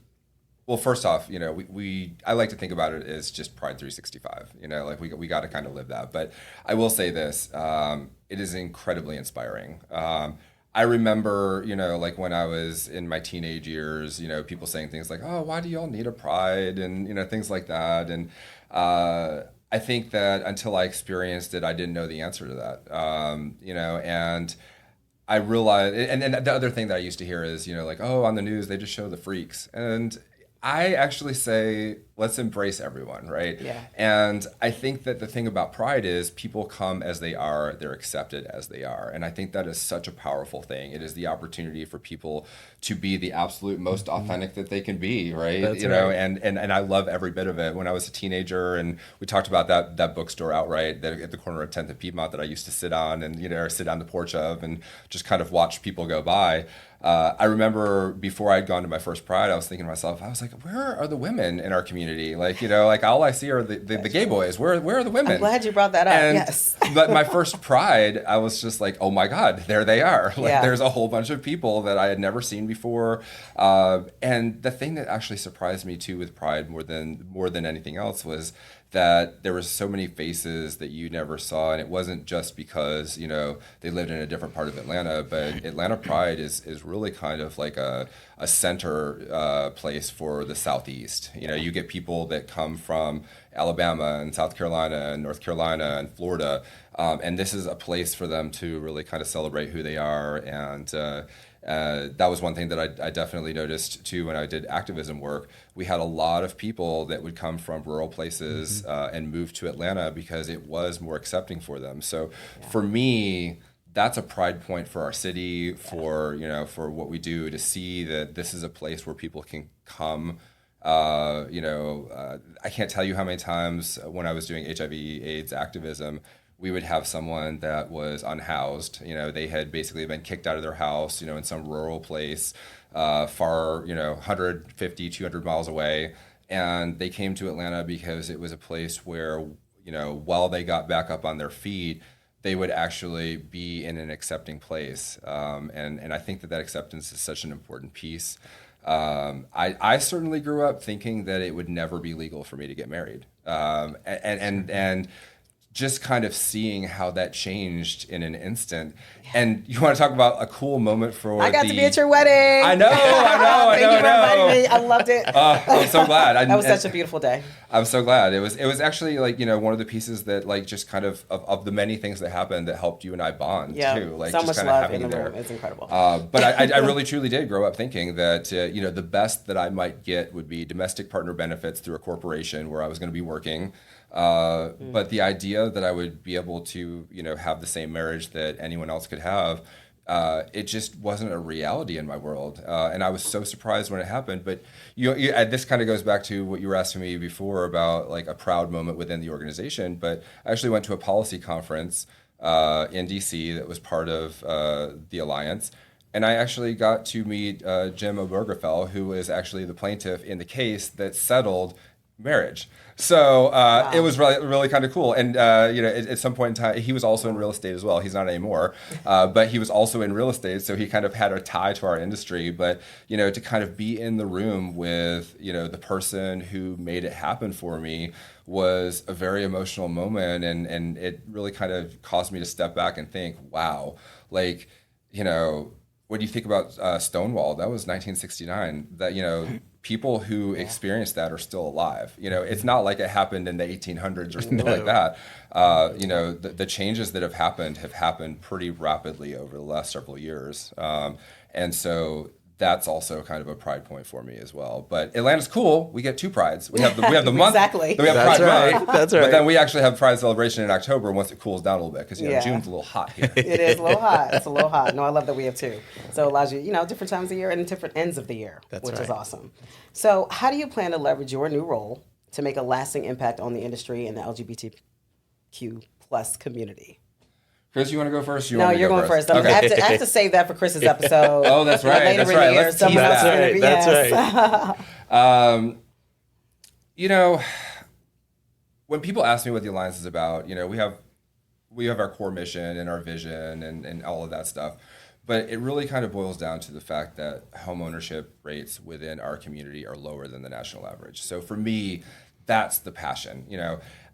Well, first off, I like to think about it as just Pride 365. Like we got to kind of live that. But I will say this: it is incredibly inspiring. I remember, like when I was in my teenage years, people saying things like, "Oh, why do y'all need a Pride?" and things like that. And I think that until I experienced it, I didn't know the answer to that. And I realized, and the other thing that I used to hear is, like, oh, on the news they just show the freaks, and I actually say, let's embrace everyone, right? Yeah. And I think that the thing about Pride is people come as they are, they're accepted as they are. And I think that is such a powerful thing. It is the opportunity for people to be the absolute most authentic that they can be, right? That's right. And I love every bit of it. When I was a teenager, and we talked about that bookstore outright that at the corner of 10th and Piedmont that I used to sit on and, or sit on the porch of and just kind of watch people go by. I remember before I'd gone to my first Pride, I was thinking to myself, I was like, where are the women in our community? Like, all I see are the gay boys. Where are the women? I'm glad you brought that up. And, yes. But my first Pride, I was just like, oh my God, there they are. Like, there's a whole bunch of people that I had never seen before. And the thing that actually surprised me too with Pride more than anything else was that there were so many faces that you never saw, and it wasn't just because they lived in a different part of Atlanta, but Atlanta Pride is really kind of like a center place for the Southeast. You get people that come from Alabama and South Carolina and North Carolina and Florida, and this is a place for them to really kind of celebrate who they are. And that was one thing that I definitely noticed too when I did activism work. We had a lot of people that would come from rural places and move to Atlanta because it was more accepting for them. So for me, that's a pride point for our city, for what we do, to see that this is a place where people can come. I can't tell you how many times when I was doing HIV/AIDS activism, we would have someone that was unhoused. They had basically been kicked out of their house, in some rural place, far, 150, 200 miles away. And they came to Atlanta because it was a place where, while they got back up on their feet, they would actually be in an accepting place. And I think that acceptance is such an important piece. I certainly grew up thinking that it would never be legal for me to get married. And just kind of seeing how that changed in an instant. And you want to talk about a cool moment for I got to be at your wedding. I know. Thank you for inviting me. I loved it. I'm so glad. That was such a beautiful day. I'm so glad. It was actually like, one of the pieces that like just kind of the many things that happened that helped you and I bond too. Like so just much kind of love having in you the there. room. It's incredible. But I really truly did grow up thinking that, the best that I might get would be domestic partner benefits through a corporation where I was going to be working. But the idea that I would be able to, have the same marriage that anyone else could have, it just wasn't a reality in my world. And I was so surprised when it happened. But this kind of goes back to what you were asking me before about like a proud moment within the organization. But I actually went to a policy conference in DC that was part of the Alliance. And I actually got to meet Jim Obergefell, who was actually the plaintiff in the case that settled marriage. So Wow. It was really, really kind of cool. And, at some point in time, he was also in real estate as well. He's not anymore, but he was also in real estate. So he kind of had a tie to our industry. But, to kind of be in the room with, the person who made it happen for me was a very emotional moment. And it really kind of caused me to step back and think, wow, like, when you think about Stonewall, that was 1969, that, people who experienced that are still alive. It's not like it happened in the 1800s or something like that. The changes that have happened pretty rapidly over the last several years. And so that's also kind of a pride point for me as well. But Atlanta's cool. We get 2 prides. We have the month. Exactly. Then we have That's Pride right. Month. That's right. But then we actually have Pride celebration in October once it cools down a little bit because Yeah. June's a little hot here. It is a little hot. It's a little hot. No, I love that we have 2. So it allows you, different times of year and different ends of the year, That's which is right. awesome. So how do you plan to leverage your new role to make a lasting impact on the industry and the LGBTQ plus community? Chris, you want to go first? No, you're going first. Okay. I have to save that for Chris's episode. Oh, that's right. Later That's in the right. year, Let's someone tease else is that. gonna be- That's yes. When people ask me what the Alliance is about, we have our core mission and our vision and all of that stuff. But it really kind of boils down to the fact that home ownership rates within our community are lower than the national average. So for me, that's the passion.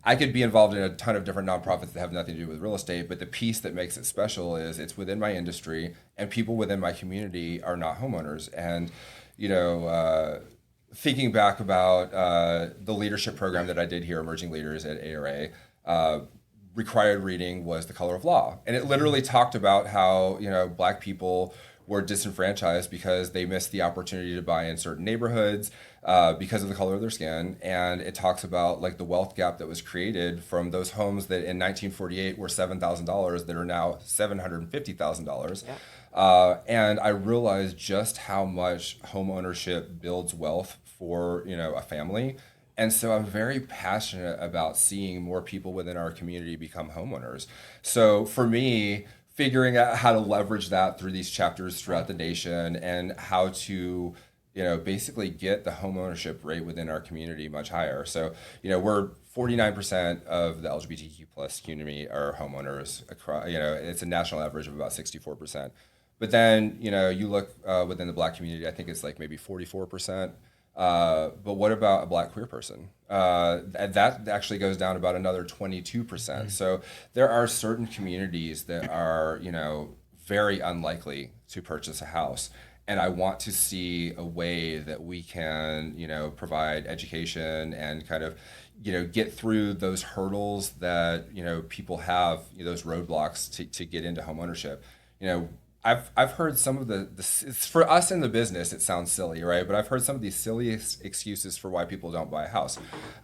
I could be involved in a ton of different nonprofits that have nothing to do with real estate, but the piece that makes it special is it's within my industry and people within my community are not homeowners. And, thinking back about the leadership program that I did here, Emerging Leaders at ARA, required reading was The Color of Law. And it literally talked about how, Black people were disenfranchised because they missed the opportunity to buy in certain neighborhoods because of the color of their skin. And it talks about like the wealth gap that was created from those homes that in 1948 were $7,000 that are now $750,000. Yeah. And I realized just how much home ownership builds wealth for, a family. And so I'm very passionate about seeing more people within our community become homeowners. So for me, figuring out how to leverage that through these chapters throughout the nation and how to, basically get the home ownership rate within our community much higher. So, we're 49% of the LGBTQ plus community are homeowners. Across, it's a national average of about 64%. But then, you look within the Black community, I think it's like maybe 44%. But what about a Black queer person? That actually goes down about another 22%. Mm-hmm. So there are certain communities that are, very unlikely to purchase a house. And I want to see a way that we can, provide education and kind of, get through those hurdles that, people have, those roadblocks to get into homeownership. I've heard some of for us in the business, it sounds silly, right? But I've heard some of these silliest excuses for why people don't buy a house.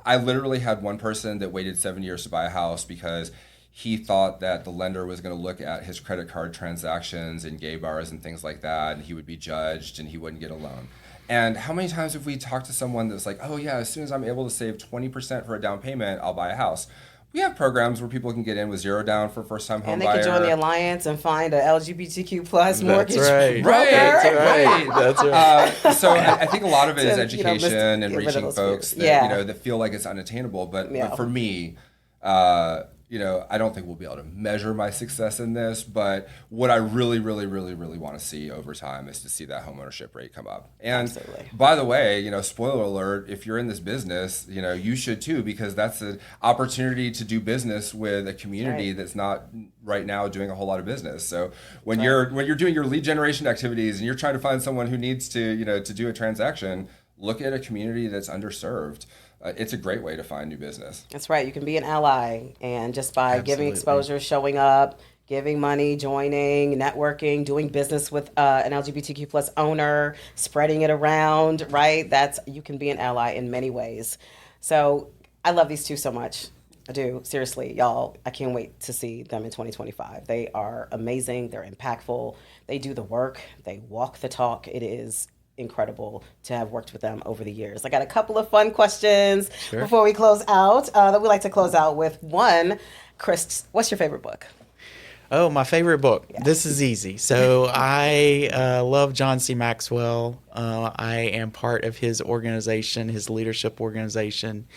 I literally had one person that waited 7 years to buy a house because he thought that the lender was going to look at his credit card transactions in gay bars and things like that, and he would be judged and he wouldn't get a loan. And how many times have we talked to someone that's like, oh yeah, as soon as I'm able to save 20% for a down payment, I'll buy a house. We have programs where people can get in with zero down for first-time home buyer. And they can join the Alliance and find a LGBTQ plus mortgage right. broker. Right. That's right. So I think a lot of it is education and get rid of reaching those folks fears. that, that feel like it's unattainable. But for me, I don't think we'll be able to measure my success in this, but what I really, really, really, really want to see over time is to see that homeownership rate come up. And Absolutely. by the way, spoiler alert, if you're in this business, you should too, because that's an opportunity to do business with a community that's not right now doing a whole lot of business. So when you're doing your lead generation activities and you're trying to find someone who needs to, to do a transaction, look at a community that's underserved. It's a great way to find new business. That's right. You can be an ally, and just by giving Absolutely. exposure, showing up, giving money, joining, networking, doing business with an LGBTQ plus owner, spreading it around, right? You can be an ally in many ways. So I love these two so much. I do. Seriously, y'all, I can't wait to see them in 2025. They are amazing. They're impactful. They do the work. They walk the talk. It is incredible to have worked with them over the years. I got a couple of fun questions before we close out that we like to close out with. One, Chris, what's your favorite book? Oh, my favorite book. Yeah. This is easy. So I love John C. Maxwell. I am part of his organization, his leadership organization.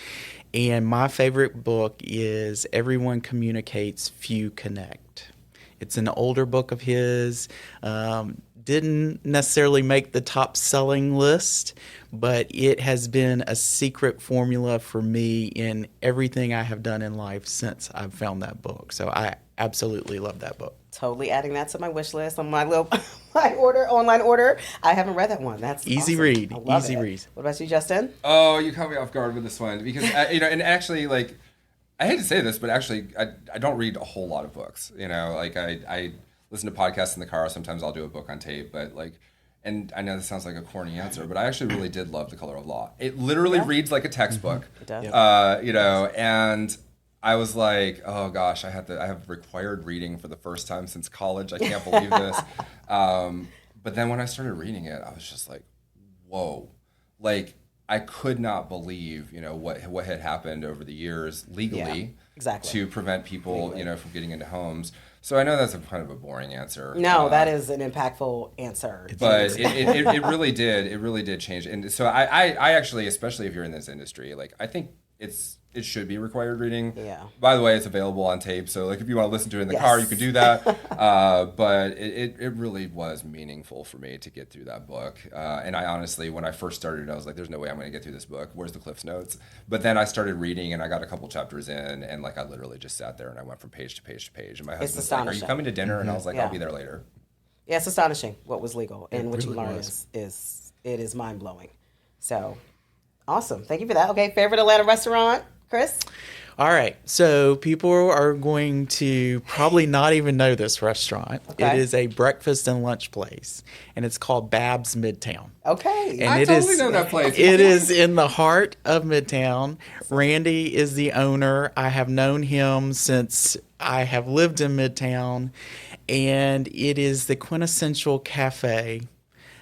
And my favorite book is Everyone Communicates, Few Connect. It's an older book of his. Didn't necessarily make the top selling list, but it has been a secret formula for me in everything I have done in life since I've found that book. So I absolutely love that book. Totally adding that to my wish list on my little online order. I haven't read that one. That's easy awesome. read. I love Easy it. read. What about you, Justin? Oh, you caught me off guard with this one because and actually, like, I hate to say this, but actually, I don't read a whole lot of books. I listen to podcasts in the car. Sometimes I'll do a book on tape, but like, And I know this sounds like a corny answer, but I actually really did love The Color of Law. It literally reads like a textbook. It does. You know, and I was like, oh gosh, I have required reading for the first time since college. I can't believe this. But then when I started reading it, I was just like, whoa. Like, I could not believe, you know, what had happened over the years legally to prevent people, you know, from getting into homes. So I know that's a kind of a boring answer. No, that is an impactful answer. But it really did. It really did change. And so I actually, especially if you're in this industry, like, I think it should be required reading. Yeah. By the way, it's available on tape. So like if you want to listen to it in the car, you could do that. But it really was meaningful for me to get through that book. And I honestly, when I first started, I was like, there's no way I'm going to get through this book. Where's the Cliff's Notes? But then I started reading and I got a couple chapters in and like I literally just sat there and I went from page to page to page. And my husband's like, are you coming to dinner? And I was like, I'll be there later. Yeah, it's astonishing what was legal and what you learn is mind blowing. So awesome. Thank you for that. Okay, favorite Atlanta restaurant, Chris? All right. So people are going to probably not even know this restaurant. Okay. It is a breakfast and lunch place, and it's called Bab's Midtown. Okay. And I totally know that place. It is in the heart of Midtown. Randy is the owner. I have known him since I have lived in Midtown, and it is the quintessential cafe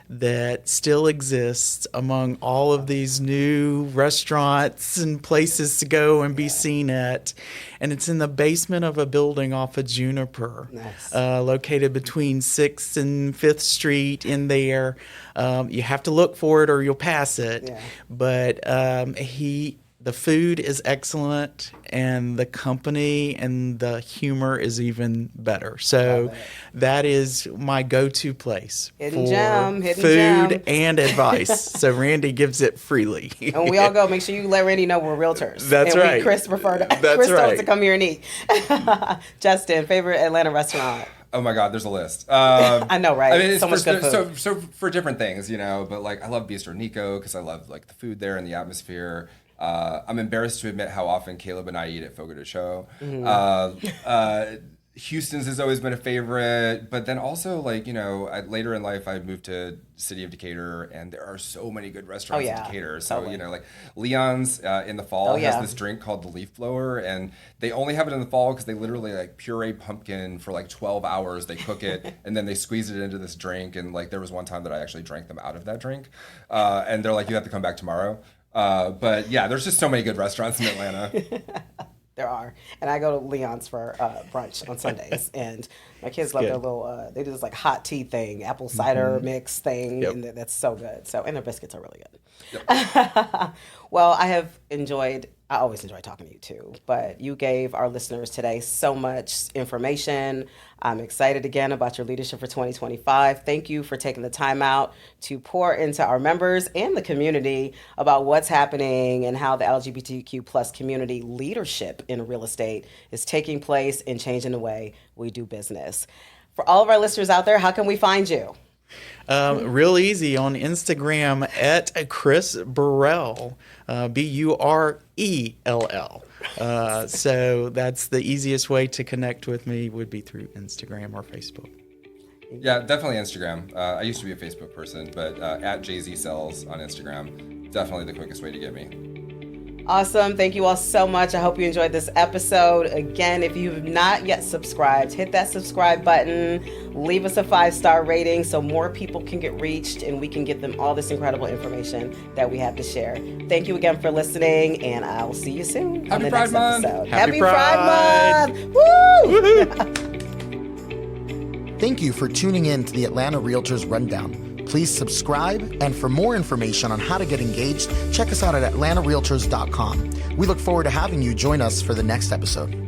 that still exists among all of these new restaurants and places to go and be seen at. And it's in the basement of a building off of Juniper, located between 6th and 5th Street in there. You have to look for it or you'll pass it. Yeah. But the food is excellent, and the company and the humor is even better. So that is my go-to place for food and advice. So Randy gives it freely. And we all go. Make sure you let Randy know we're realtors. That's right. Chris preferred. Chris wants to come here and eat. Justin, favorite Atlanta restaurant? Oh my God, there's a list. I know, right? I mean, it's so much good food. So for different things, you know. But like, I love Bistro Nico because I love like the food there and the atmosphere. I'm embarrassed to admit how often Caleb and I eat at Fogo de Chão. Houston's has always been a favorite, but then also like, you know, later in life I moved to city of Decatur, and there are so many good restaurants in Decatur. So you know, like Leon's in the fall has this drink called the Leaf Blower, and they only have it in the fall because they literally like puree pumpkin for like 12 hours. They cook it and then they squeeze it into this drink. And like there was one time that I actually drank them out of that drink, and they're like, you have to come back tomorrow. But yeah, there's just so many good restaurants in Atlanta. There are. And I go to Leon's for brunch on Sundays. And my kids love their little, they do this like hot tea thing, apple cider mix thing. And that's so good. So, and their biscuits are really good. Yep. Well, I always enjoy talking to you too, but you gave our listeners today so much information. I'm excited again about your leadership for 2025. Thank you for taking the time out to pour into our members and the community about what's happening and how the LGBTQ plus community leadership in real estate is taking place and changing the way we do business. For all of our listeners out there, how can we find you? Real easy on Instagram at Chris Burell, Burell. So that's the easiest way to connect with me would be through Instagram or Facebook. Yeah, definitely Instagram. I used to be a Facebook person, but at JZSells on Instagram, definitely the quickest way to get me. Awesome. Thank you all so much. I hope you enjoyed this episode. Again, if you have not yet subscribed, hit that subscribe button. Leave us a 5-star rating so more people can get reached and we can get them all this incredible information that we have to share. Thank you again for listening, and I'll see you soon on the next episode. Happy Pride Month! Woo! Thank you for tuning in to the Atlanta Realtors Rundown. Please subscribe, and for more information on how to get engaged, check us out at atlantarealtors.com. We look forward to having you join us for the next episode.